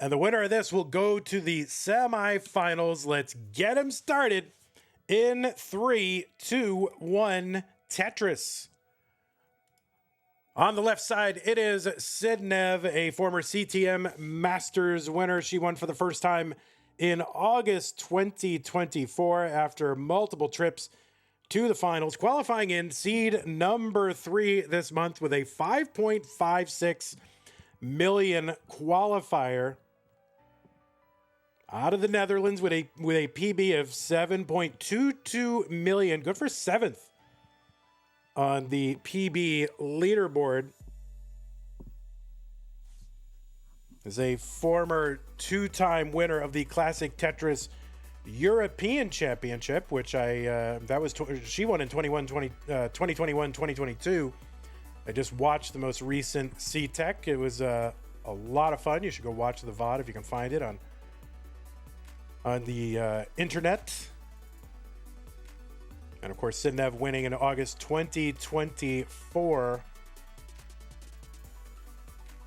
And the winner of this will go to the semifinals. Let's get them started in 3, 2, 1, Tetris. On the left side, it is Sidnev, a former CTM Masters winner. She won for the first time in August 2024 after multiple trips to the finals, qualifying in seed number 3 this month with a 5.56 million qualifier out of the Netherlands with a PB of 7.22 million. Good for 7th on the PB leaderboard. Is a former 2-time winner of the Classic Tetris European Championship, which she won in 2021, 2022. I just watched the most recent CTEC. It was a lot of fun. You should go watch the VOD if you can find it on the internet. And of course, Sidnev winning in August 2024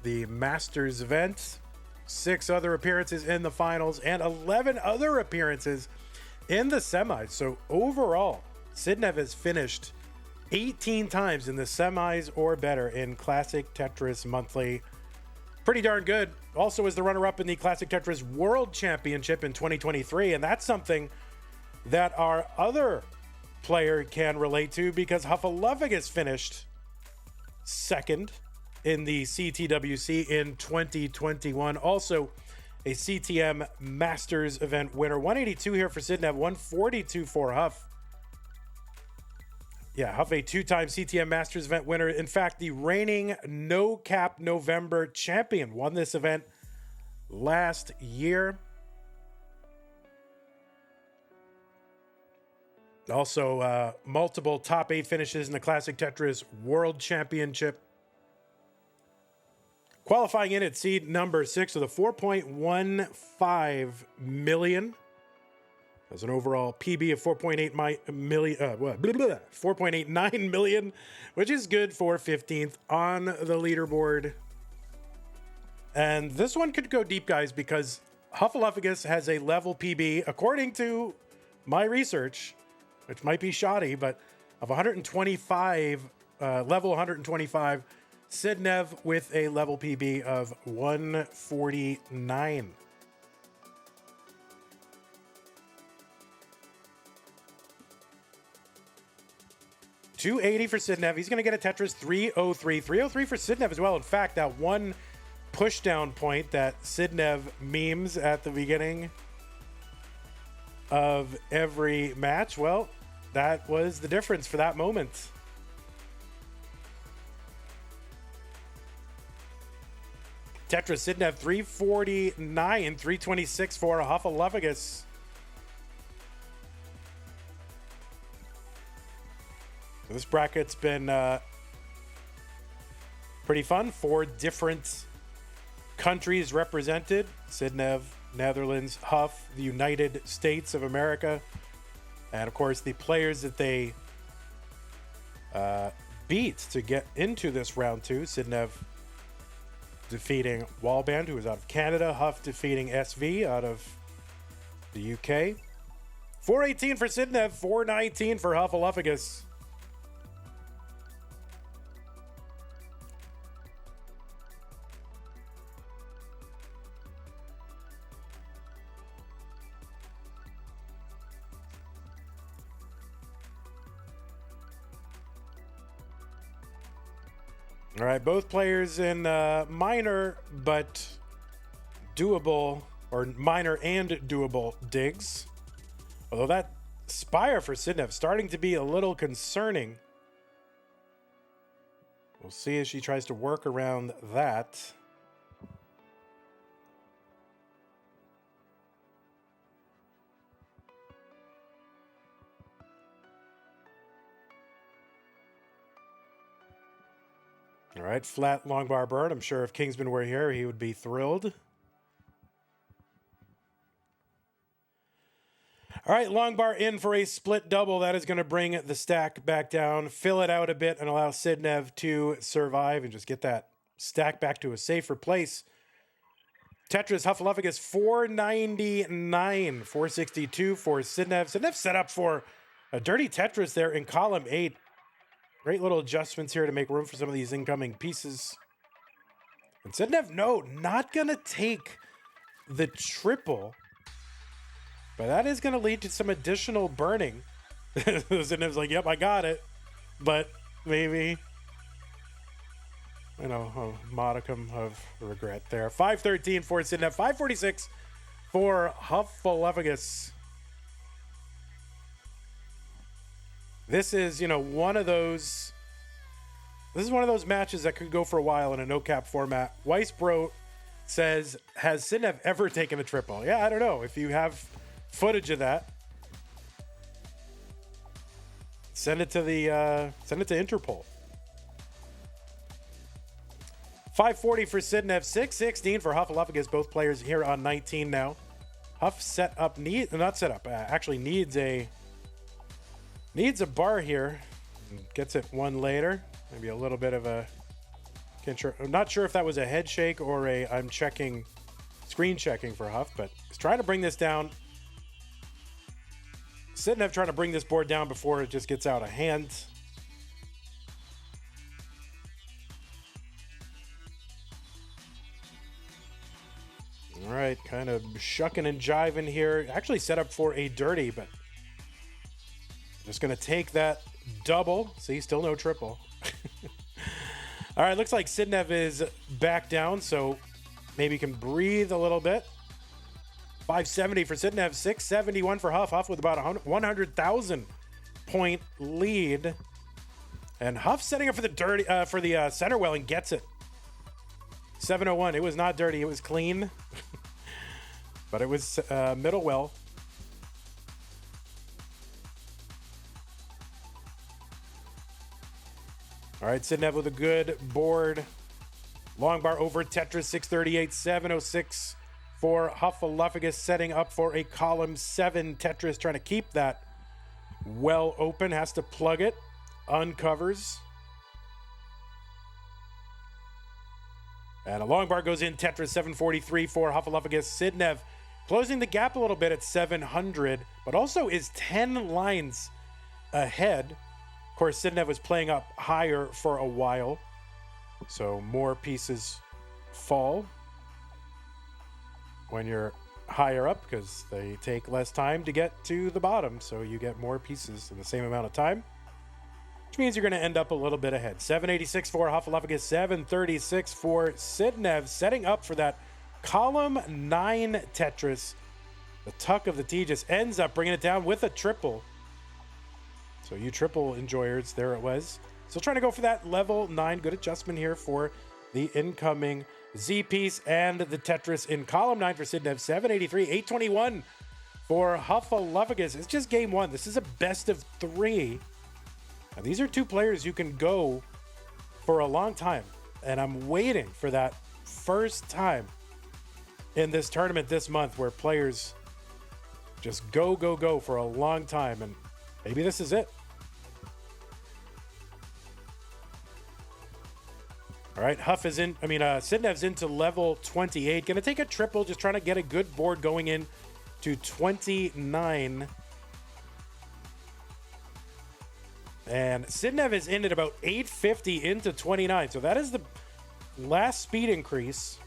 the Masters event. 6 other appearances in the finals and 11 other appearances in the semis. So overall, Sidnev has finished 18 times in the semis or better in Classic Tetris Monthly. Pretty darn good. Also is the runner-up in the Classic Tetris World Championship in 2023, and that's something that our other player can relate to because Huffaluffagus finished 2nd in the CTWC in 2021. Also a CTM Masters event winner. 182 here for Sidnev, 142 for Huff. Yeah, Huff, a 2-time CTM Masters event winner. In fact, the reigning No Cap November champion, won this event last year. Also, multiple top 8 finishes in the Classic Tetris World Championship. Qualifying in at seed number 6 with a 4.15 million. That's an overall PB of 4.89 million, which is good for 15th on the leaderboard. And this one could go deep, guys, because Huffaluffagus has a level PB, according to my research, which might be shoddy, but of 125, level 125. Sidnev with a level PB of 149. $280 for Sidnev. He's going to get a Tetris 303. 303 for Sidnev as well. In fact, that one pushdown point that Sidnev memes at the beginning of every match, well, that was the difference for that moment. Tetris Sidnev 349, 326 for Huffaluffagus. This bracket's been pretty fun. 4 different countries represented. Sidnev, Netherlands, Huff, the United States of America. And of course, the players that they beat to get into this round 2. Sidnev defeating Wallband, who is out of Canada. Huff defeating SV out of the UK. 418 for Sidnev, 419 for Huffaluffagus. All right, both players in minor but doable, or minor and doable digs. Although that Spire for Sidnev starting to be a little concerning. We'll see as she tries to work around that. All right, flat long bar bird. I'm sure if Kingsman were here, he would be thrilled. All right, long bar in for a split double. That is going to bring the stack back down, fill it out a bit, and allow Sidnev to survive and just get that stack back to a safer place. Tetris Huffaluffagus 499, 462 for Sidnev. Sidnev set up for a dirty Tetris there in column 8. Great little adjustments here to make room for some of these incoming pieces. And Sidnev, no, not going to take the triple. But that is going to lead to some additional burning. Sidnev's like, yep, I got it. But maybe, you know, a modicum of regret there. 513 for Sidnev. 546 for Huffaluffagus. This is, you know, one of those matches that could go for a while in a no-cap format. Weisbro says, has Sidnev ever taken a triple? Yeah, I don't know. If you have footage of that, send it to Interpol. 540 for Sidnev, 616 for Huffaluffagus. Both players here on 19 now. Huff needs a bar here. Gets it one later. Maybe a little bit of a. I'm not sure if that was a head shake or I'm screen checking for Huff, but he's trying to bring this down. Sidnev trying to bring this board down before it just gets out of hand. All right, kind of shucking and jiving here. Actually set up for a dirty, but just going to take that double. See, still no triple. All right, looks like Sidnev is back down, so maybe he can breathe a little bit. 570 for Sidnev, 671 for Huff. Huff with about a 100,000 point lead. And Huff setting up for the center well and gets it. 701. It was not dirty, it was clean. But it was middle well. All right, Sidnev with a good board. Long bar over Tetris, 638, 706 for Huffaluffagus, setting up for a column 7 Tetris, trying to keep that well open, has to plug it, uncovers. And a long bar goes in, Tetris, 743 for Huffaluffagus. Sidnev closing the gap a little bit at 700, but also is 10 lines ahead. Of course, Sidnev was playing up higher for a while, so more pieces fall when you're higher up because they take less time to get to the bottom, so you get more pieces in the same amount of time, which means you're going to end up a little bit ahead. 786 for Huffaluffagus, 736 for Sidnev, setting up for that column 9 Tetris. The tuck of the T just ends up bringing it down with a triple. So you triple enjoyers, there it was. Still trying to go for that level 9. Good adjustment here for the incoming Z piece and the Tetris in column 9 for Sidnev. 783, 821 for Huffaluffagus. It's just game 1. This is a best of 3. And these are two players you can go for a long time. And I'm waiting for that first time in this tournament this month where players just go for a long time. And maybe this is it. All right, Sidnev's into level 28. Going to take a triple, just trying to get a good board going in to 29. And Sidnev is in at about 850 into 29. So that is the last speed increase.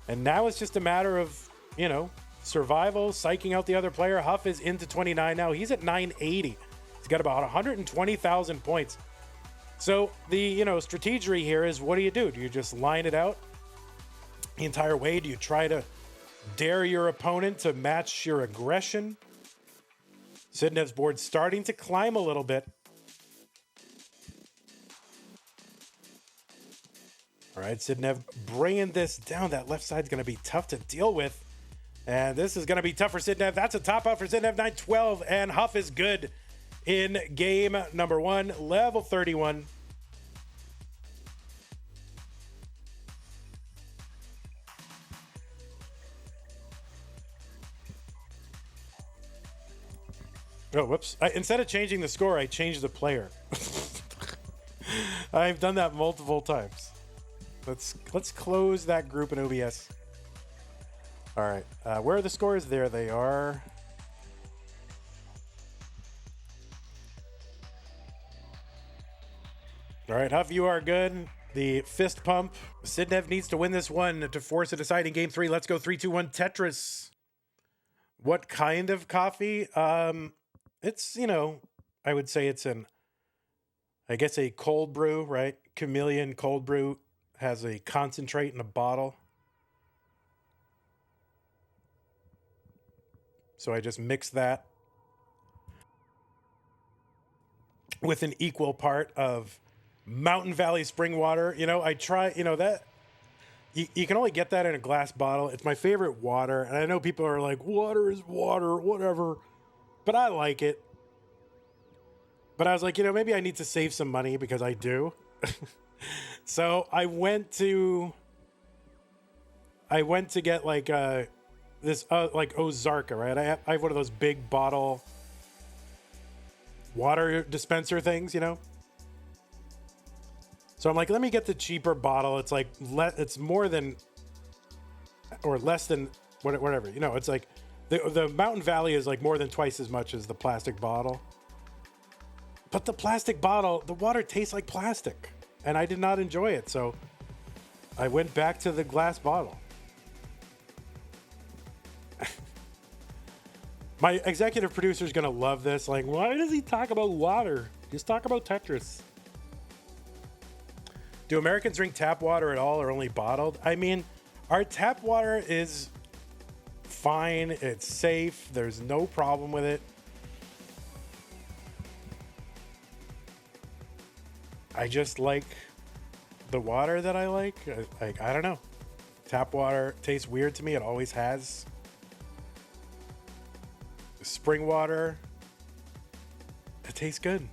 And now it's just a matter of, survival, psyching out the other player. Huff is into 29 now. He's at 980. He's got about 120,000 points. So the, strategery here is, what do? Do you just line it out the entire way? Do you try to dare your opponent to match your aggression? Sidnev's board starting to climb a little bit. All right, Sidnev bringing this down. That left side's going to be tough to deal with. And this is going to be tough for Sidnev. That's a top out for Sidnev, 912. And Huff is good in game number 1, level 31. Oh, whoops. Instead of changing the score, I changed the player. I've done that multiple times. Let's close that group in OBS. All right, where are the scores? There they are. All right, Huff, you are good. The fist pump. Sidnev needs to win this one to force a deciding game 3. Let's go 3, 2, 1. Tetris. What kind of coffee? It's, I would say it's I guess a cold brew, right? Chameleon cold brew has a concentrate in a bottle. So I just mix that with an equal part of Mountain Valley spring water. I try, that you can only get that in a glass bottle. It's my favorite water. And I know people are like, water is water, whatever. But I like it. But I was like, maybe I need to save some money because I do. So I went to get like this like Ozarka, right? I have one of those big bottle water dispenser things, So I'm like, let me get the cheaper bottle. It's like it's more than or less than whatever. It's like the Mountain Valley is like more than twice as much as the plastic bottle. But the plastic bottle, the water tastes like plastic, and I did not enjoy it. So I went back to the glass bottle. My executive producer is going to love this. Like, why does he talk about water? Just talk about Tetris. Do Americans drink tap water at all or only bottled? I mean, our tap water is fine. It's safe. There's no problem with it. I just like the water that I like. I don't know. Tap water tastes weird to me. It always has. Spring water, it tastes good.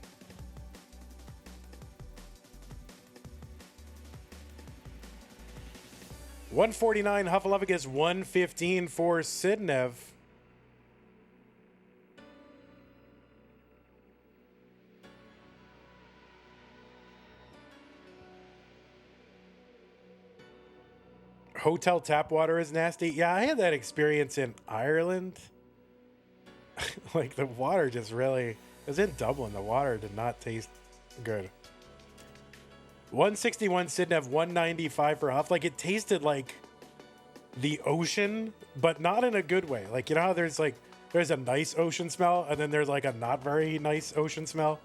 $149 Hufflepuffs, $115 for Sidnev. Hotel tap water is nasty. Yeah, I had that experience in Ireland. Like the water just really, it was in Dublin. The water did not taste good. 161 Sidnev, 195 for Huff. Like it tasted like the ocean, but not in a good way. Like, how there's a nice ocean smell and then there's like a not very nice ocean smell.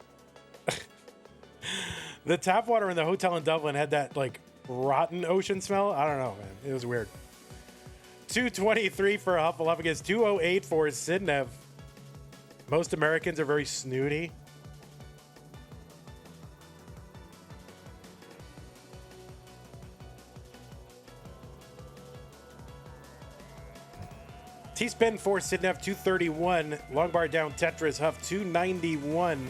The tap water in the hotel in Dublin had that like rotten ocean smell. I don't know, man. It was weird. 223 for Hufflepuffs, 208 for Sidnev. Most Americans are very snooty. T-spin for Sidnev, 231. Long bar down Tetris Huff, 291.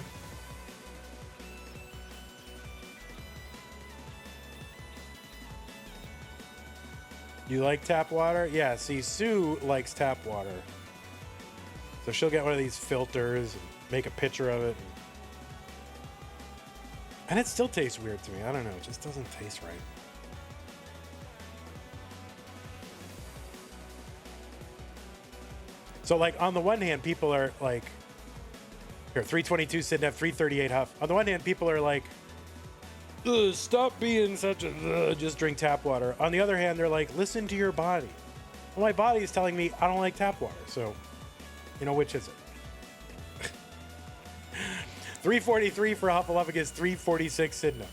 You like tap water? Yeah, see, Sue likes tap water. So she'll get one of these filters and make a picture of it. And it still tastes weird to me. I don't know. It just doesn't taste right. So, like, on the one hand, people are like, here, 322 Sidnev, 338 Huff. On the one hand, people are like, stop being such a, just drink tap water. On the other hand, they're like, listen to your body. Well, my body is telling me I don't like tap water. So, which is it? 343 for Hufflepuffs, 346 Sidnev.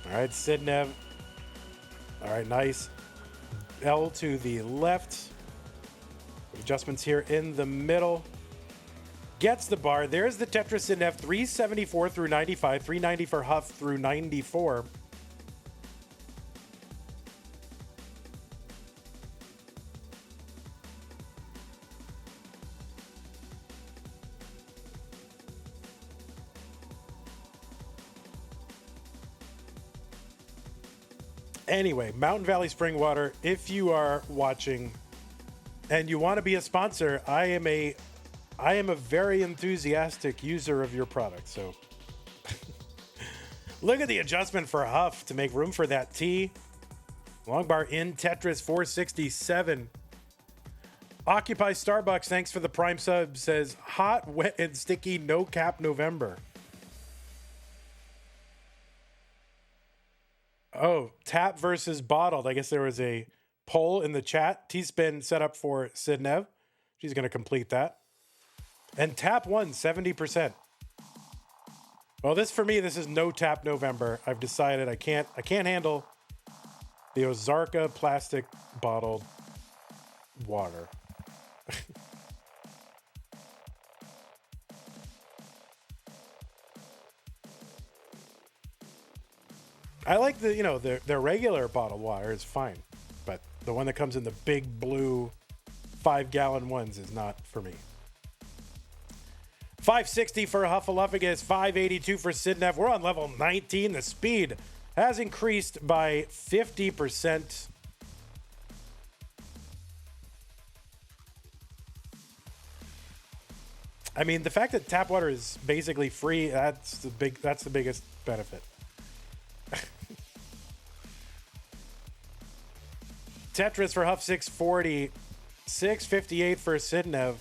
All right, Sidnev. All right, nice. L to the left. Adjustments here in the middle. Gets the bar. There's the Tetris Sidnev, 374 through 95, 390 for Huff through 94. Anyway, Mountain Valley spring water. If you are watching and you want to be a sponsor, I am a very enthusiastic user of your product. So look at the adjustment for Huff to make room for that T. Long bar in Tetris 467. Occupy Starbucks, thanks for the prime sub, says hot, wet, and sticky, no cap November. Oh, tap versus bottled. I guess there was a poll in the chat. T-spin set up for Sidnev. She's going to complete that. And tap won 70%. Well, this for me, this is no tap November. I've decided I can't handle the Ozarka plastic bottled water. I like their regular bottled water is fine, but the one that comes in the big blue 5-gallon ones is not for me. 560 for Huffaluffagus, 582 for Sidnev. We're on level 19. The speed has increased by 50%. I mean, the fact that tap water is basically free, that's the biggest benefit. Tetris for Huff 640, 658 for Sidnev.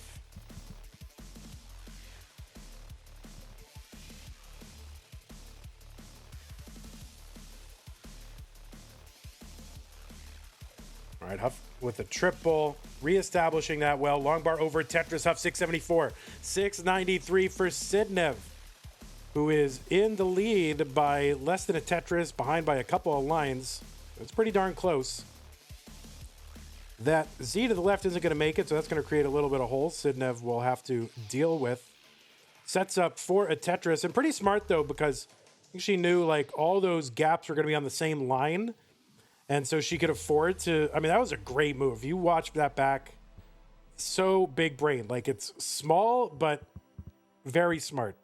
All right, Huff with a triple, reestablishing that well. Long bar over Tetris, Huff 674, 693 for Sidnev, who is in the lead by less than a Tetris, behind by a couple of lines. It's pretty darn close. That Z to the left isn't going to make it, so that's going to create a little bit of holes Sidnev will have to deal with. Sets up for a Tetris, and pretty smart, though, because I think she knew, like, all those gaps were going to be on the same line, and so she could afford to... I mean, that was a great move. You watch that back, so big brain. Like, it's small, but very smart.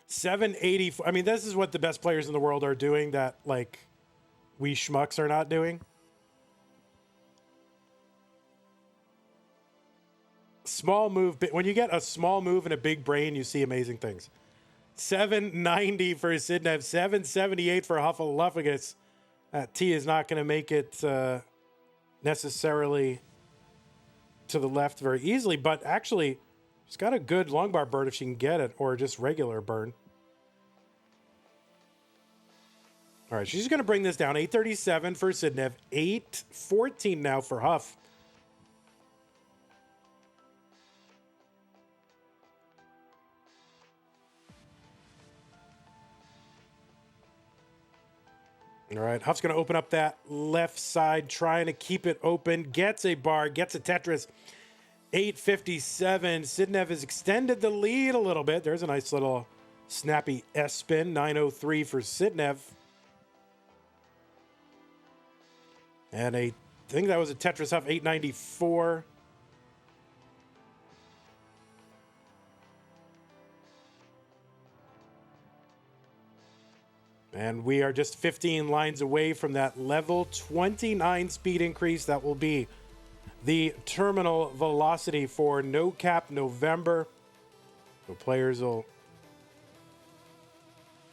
784... I mean, this is what the best players in the world are doing that, like, we schmucks are not doing. Small move, when you get a small move and a big brain, you see amazing things. 790 for Sidnev, 778 for Huffaluffagus. T is not going to make it necessarily to the left very easily, but actually, she's got a good long bar burn if she can get it, or just regular burn. All right, she's going to bring this down. 837 for Sidnev, 814 now for Huff. All right, Huff's going to open up that left side, trying to keep it open. Gets a bar, gets a Tetris. 857. Sidnev has extended the lead a little bit. There's a nice little snappy S-spin. 903 for Sidnev. And I think that was a Tetris Huff. 894. And we are just 15 lines away from that level 29 speed increase. That will be the terminal velocity for No Cap November. So players will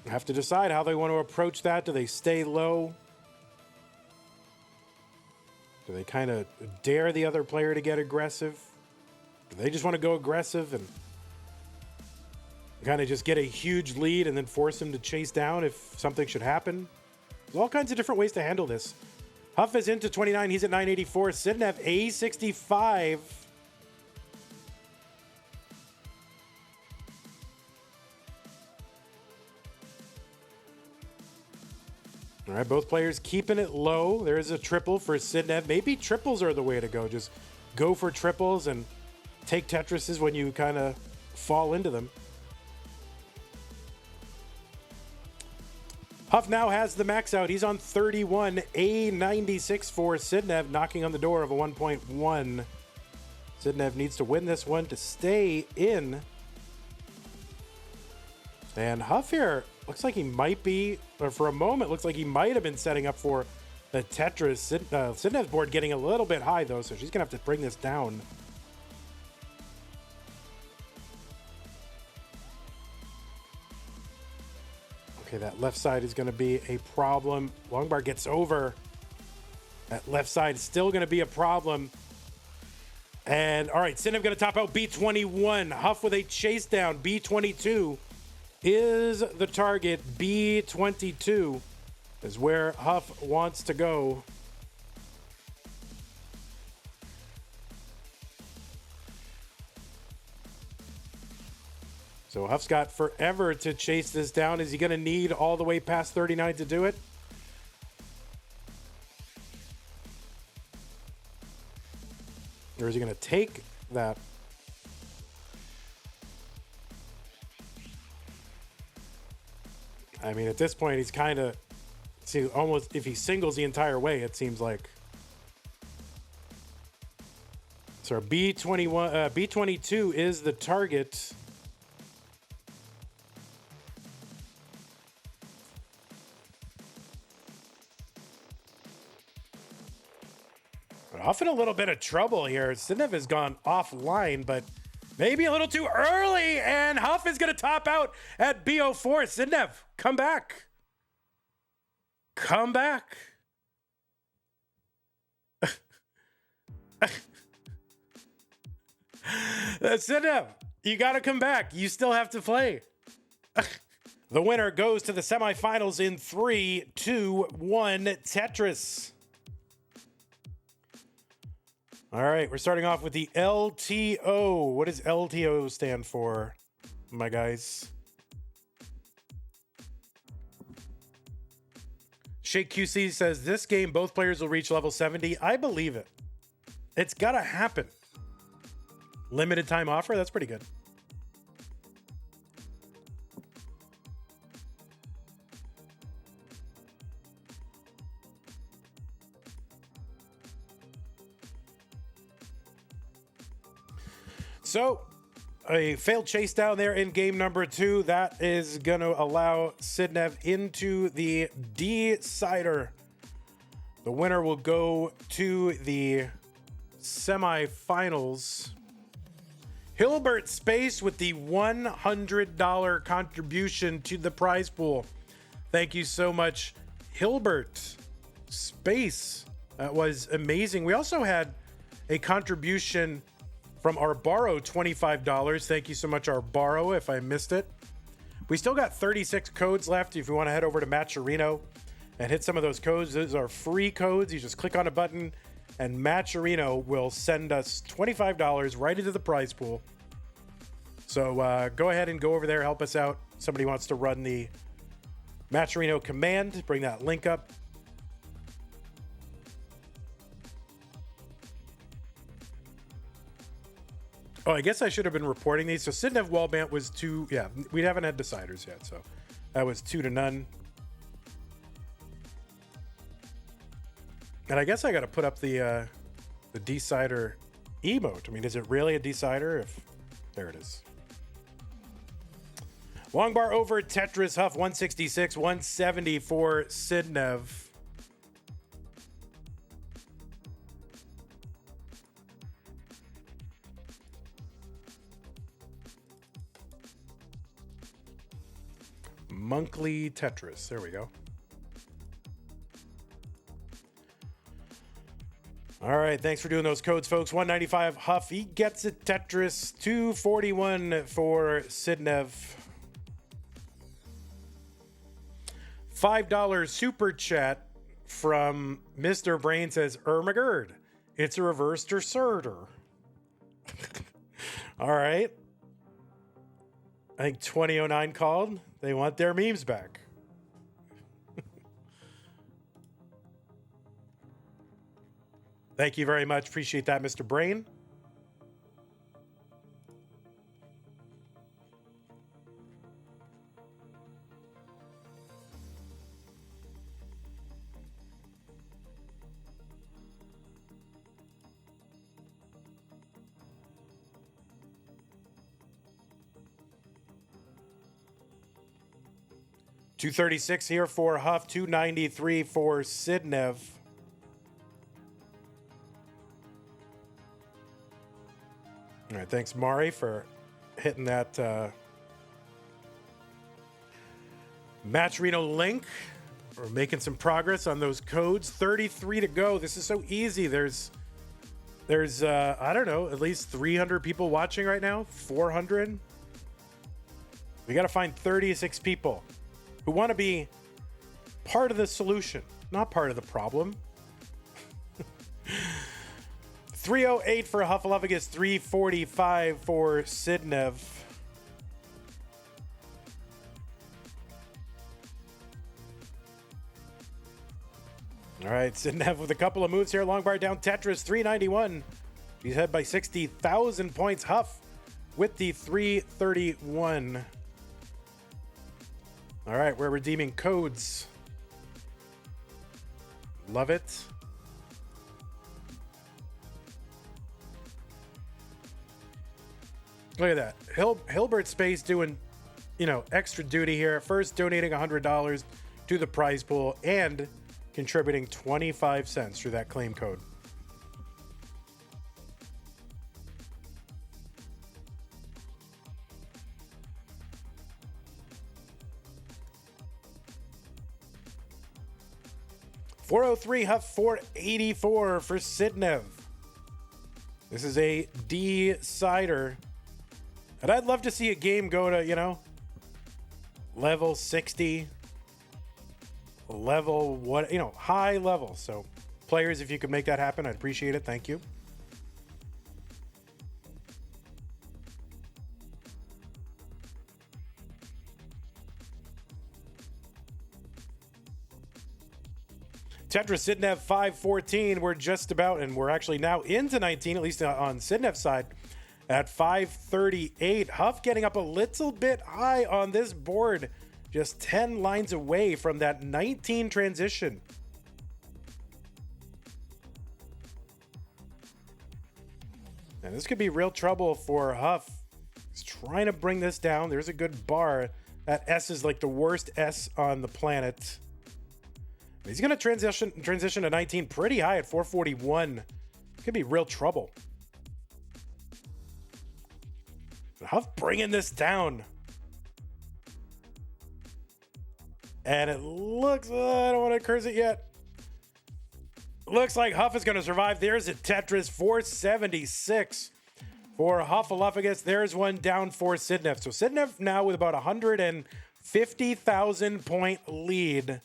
have to decide how they want to approach that. Do they stay low? Do they kind of dare the other player to get aggressive? Do they just want to go aggressive and kind of just get a huge lead and then force him to chase down if something should happen? There's all kinds of different ways to handle this. Huff is into 29. He's at 984. Sidnev, A65. All right, both players keeping it low. There is a triple for Sidnev. Maybe triples are the way to go. Just go for triples and take Tetrises when you kind of fall into them. Huff now has the max out. He's on 31. A96 for Sidnev, knocking on the door of a 1.1. Sidnev needs to win this one to stay in. And Huff here looks like he might be, or for a moment, looks like he might have been setting up for the Tetris. Sidnev's board getting a little bit high, though, so she's going to have to bring this down. Okay, that left side is going to be a problem. Longbar gets over. That left side is still going to be a problem. And, all right, Sidnev going to top out B21. Huff with a chase down. B22 is the target. B22 is where Huff wants to go. So Huff's got forever to chase this down. Is he going to need all the way past 39 to do it? Or is he going to take that? I mean, at this point, he's kind of, see, almost, if he singles the entire way, it seems like. So B22 is the target. Huff in a little bit of trouble here. Sidnev has gone offline, but maybe a little too early, and Huff is going to top out at B04. Sidnev, come back. Come back. Sidnev, you got to come back. You still have to play. The winner goes to the semifinals in 3, 2, 1, Tetris. All right, we're starting off with the LTO. What does LTO stand for, my guys? Shake QC says, this game, both players will reach level 70. I believe it. It's got to happen. Limited time offer? That's pretty good. So, a failed chase down there in game number 2. That is going to allow Sidnev into the decider. The winner will go to the semifinals. Hilbert Space with the $100 contribution to the prize pool. Thank you so much, Hilbert Space. That was amazing. We also had a contribution from Arbaro, $25. Thank you so much, Arbaro, if I missed it. We still got 36 codes left if you want to head over to Matcherino and hit some of those codes. Those are free codes. You just click on a button and Matcherino will send us $25 right into the prize pool. So go ahead and go over there, help us out. Somebody wants to run the Matcherino command, bring that link up. Oh, I guess I should have been reporting these. So Sidnev Wallbant was 2. Yeah, we haven't had deciders yet. So that was 2-0. And I guess I got to put up the decider emote. I mean, is it really a decider? If there it is. Long bar over Tetris Huff 166, 170 for Sidnev. Monthly Tetris. There we go. All right. Thanks for doing those codes, folks. 195 Huff. He gets it. Tetris. 241 for Sidnev. $5 super chat from Mr. Brain says, Ermagerd. It's a reverse deserter. All right. I think 2009 called. They want their memes back. Thank you very much. Appreciate that, Mr. Brain. $236 here for Huff, $293 for Sidnev. right, thanks, Mari, for hitting that Match Reno link. We're making some progress on those codes. 33 to go. This is so easy. There's I don't know, at least 300 people watching right now. 400. We got to find 36 people who want to be part of the solution, not part of the problem. 308 for Huffaluffagus, 345 for Sidnev. All right, Sidnev with a couple of moves here. Long bar down Tetris, 391. He's ahead by 60,000 points. Huff with the 331. All right, we're redeeming codes. Love it. Look at that. Hilbert Space doing, extra duty here. First donating $100 to the prize pool and contributing 25 cents through that claim code. $403 Huff, $484 for Sidnev. This is a decider. And I'd love to see a game go to, level 60. Level what, high level. So players, if you could make that happen, I'd appreciate it. Thank you. Tetris Sidnev 514. We're just about, and we're actually now into 19, at least on Sidnev's side, at 538. Huff getting up a little bit high on this board. Just 10 lines away from that 19 transition. And this could be real trouble for Huff. He's trying to bring this down. There's a good bar. That S is like the worst S on the planet. He's going to transition to 19 pretty high at 441. Could be real trouble. Huff bringing this down. And it looks, I don't want to curse it yet. Looks like Huff is going to survive. There's a Tetris 476 for Huffaluffagus. There's one down for Sidnev. So Sidnev now with about 150,000 point lead.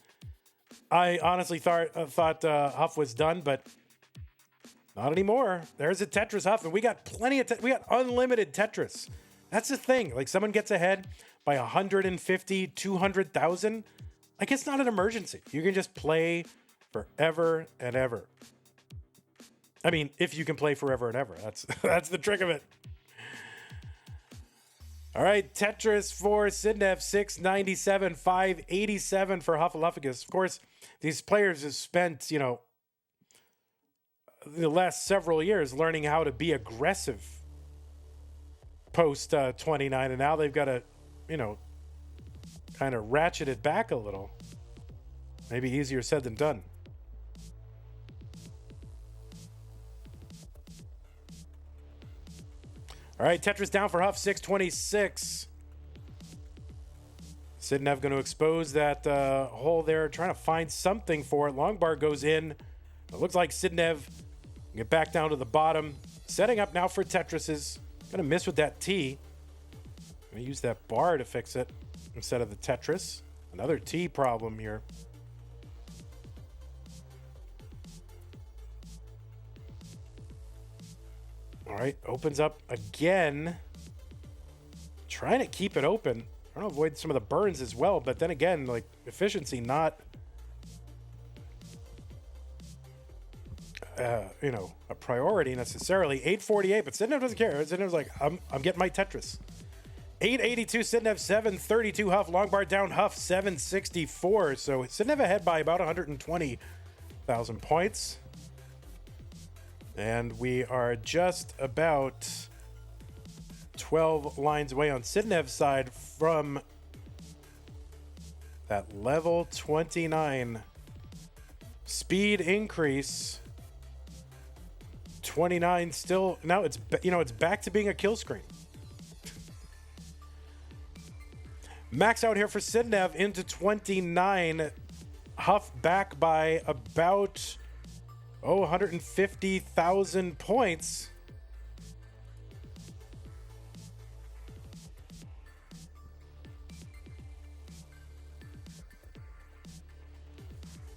I honestly thought Huff was done, but not anymore. There's a Tetris Huff, and we got plenty of, we got unlimited Tetris. That's the thing. Like, someone gets ahead by 150, 200,000. Like, it's not an emergency. You can just play forever and ever. I mean, if you can play forever and ever, that's the trick of it. All right, Tetris for Sidnev, 697, 587 for Huffaluffagus. Of course, these players have spent, the last several years learning how to be aggressive post 29, and now they've got to, kind of ratchet it back a little. Maybe easier said than done. All right, Tetris down for Huff, 626. Sidnev going to expose that hole there, trying to find something for it. Long bar goes in. It looks like Sidnev get back down to the bottom. Setting up now for Tetris's. Going to miss with that T. Going to use that bar to fix it instead of the Tetris. Another T problem here. All right, opens up again. Trying to keep it open. I want to avoid some of the burns as well, but then again, like, efficiency not, a priority necessarily. 848, but Sidnev doesn't care. Sidnev's like, I'm getting my Tetris. 882 Sidnev, 732 Huff. Long bar down Huff, 764. So Sidnev ahead by about 120,000 points. And we are just about 12 lines away on Sidnev's side from that level 29 speed increase 29 still. Now it's, it's back to being a kill screen. Max out here for Sidnev into 29. Huff back by about, 150,000 points.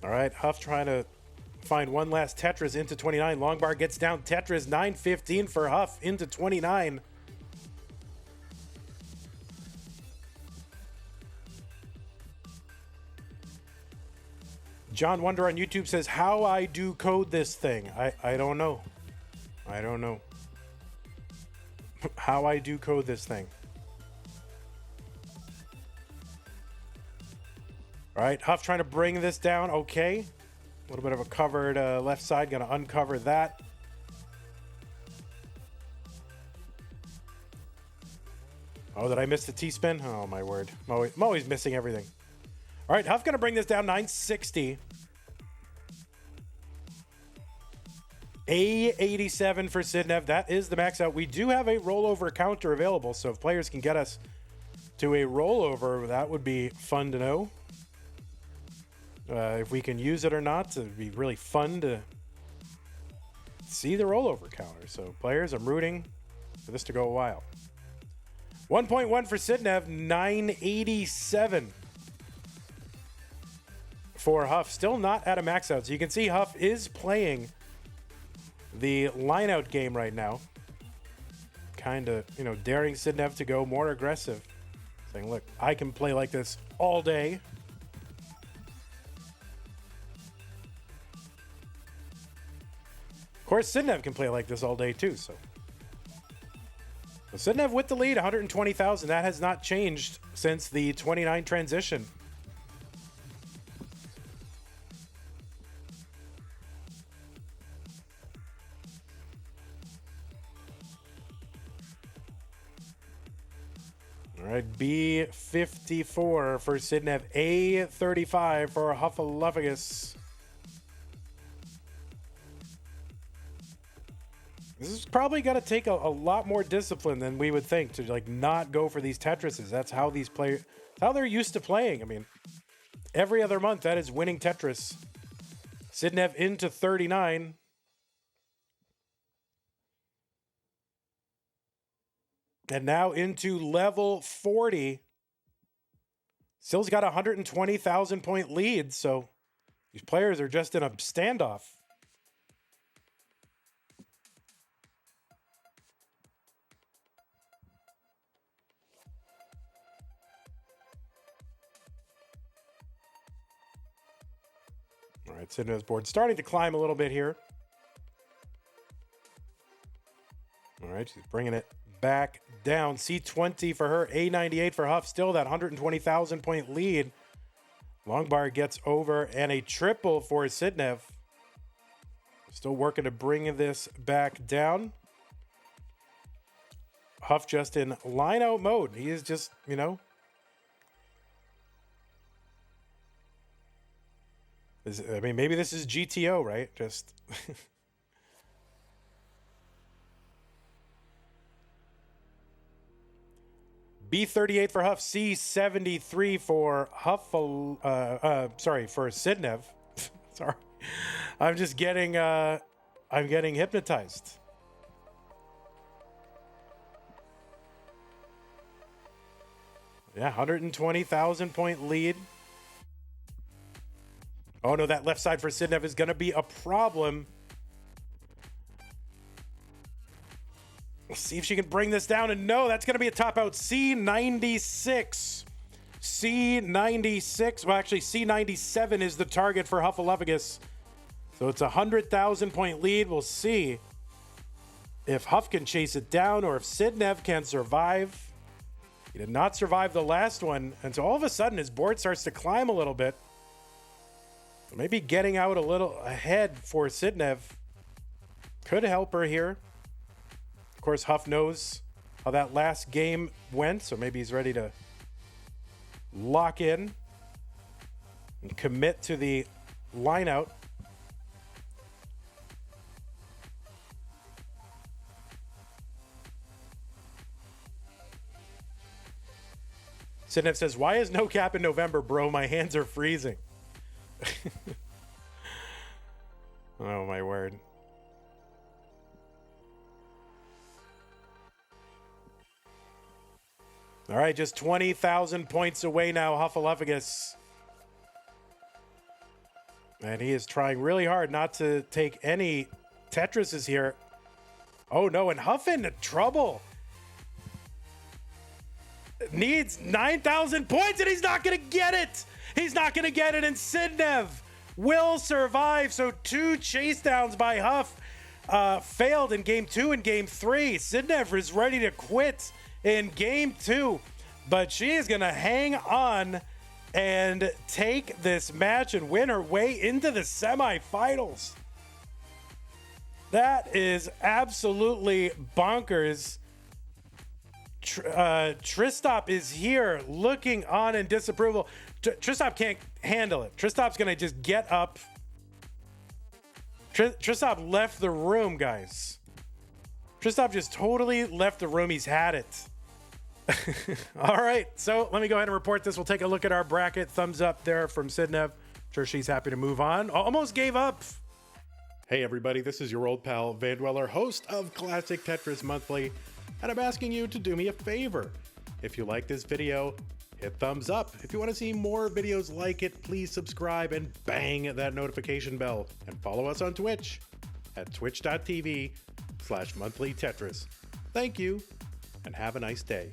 All right, Huff trying to find one last Tetris into 29. Longbar gets down Tetris, 915 for Huff into 29. John Wonder on YouTube says, how I do code this thing. I don't know. I don't know. How I do code this thing. All right, Huff trying to bring this down. Okay. A little bit of a covered left side. Going to uncover that. Oh, did I miss the T-spin? Oh, my word. I'm always missing everything. All right, Huff going to bring this down, 960. A87 for Sidnev. That is the max out. We do have a rollover counter available, so if players can get us to a rollover, that would be fun to know. If we can use it or not, it would be really fun to see the rollover counter. So players, I'm rooting for this to go a while. 1.1 for Sidnev, 987 for Huff. Still not at a max out. So you can see Huff is playing the line out game right now. Kind of, daring Sidnev to go more aggressive. Saying, look, I can play like this all day. Of course, Sidnev can play like this all day too, so Sidnev with the lead, 120,000. That has not changed since the 29 transition. All right, B54 for Sidnev, A35 for Huffaluffagus. This is probably going to take a lot more discipline than we would think to not go for these Tetrises. That's how these players, how they're used to playing. I mean, every other month that is winning Tetris. Sidnev into 39. And now into level 40. Still's got a 120,000 point lead, so these players are just in a standoff. All right, Sidnev's board starting to climb a little bit here. All right, she's bringing it back down. C20 for her, A98 for Huff. Still that 120,000 point lead. Longbar gets over and a triple for Sidnev. Still working to bring this back down. Huff just in line out mode. He is just, maybe this is GTO, right? Just B38 for Huff, C73 for for Sidnev. Sorry. I'm just getting I'm getting hypnotized. Yeah, 120,000 point lead. Oh no, that left side for Sidnev is going to be a problem. Let's see if she can bring this down. And no, that's going to be a top out. C96. C96. Well, actually, C97 is the target for Huffaluffagus. So it's a 100,000 point lead. We'll see if Huff can chase it down or if Sidnev can survive. He did not survive the last one. And so all of a sudden, his board starts to climb a little bit. Maybe getting out a little ahead for Sidnev could help her here. Of course, Huff knows how that last game went, so maybe he's ready to lock in and commit to the line out. Sidnev says, why is no cap in November, bro? My hands are freezing. Oh, my word. All right, just 20,000 points away now, Huffaluffagus. And he is trying really hard not to take any Tetrises here. Oh, no, and Huff in trouble. Needs 9,000 points, and he's not going to get it. He's not going to get it, and Sidnev will survive. So 2 chasedowns by Huff failed in game 2 and game 3. Sidnev is ready to quit in game 2, but she is going to hang on and take this match and win her way into the semifinals. That is absolutely bonkers. Tristop is here looking on in disapproval. Tristop can't handle it. Tristop's going to just get up. Tristop left the room, guys. Tristop just totally left the room. He's had it. All right, so let me go ahead and report this. We'll take a look at our bracket. Thumbs up there from Sidnev. Sure, she's happy to move on. Almost gave up. Hey, everybody, this is your old pal, Vandweller, host of Classic Tetris Monthly, and I'm asking you to do me a favor. If you like this video, hit thumbs up. If you want to see more videos like it, please subscribe and bang that notification bell. And follow us on Twitch at twitch.tv/monthlytetris. Thank you, and have a nice day.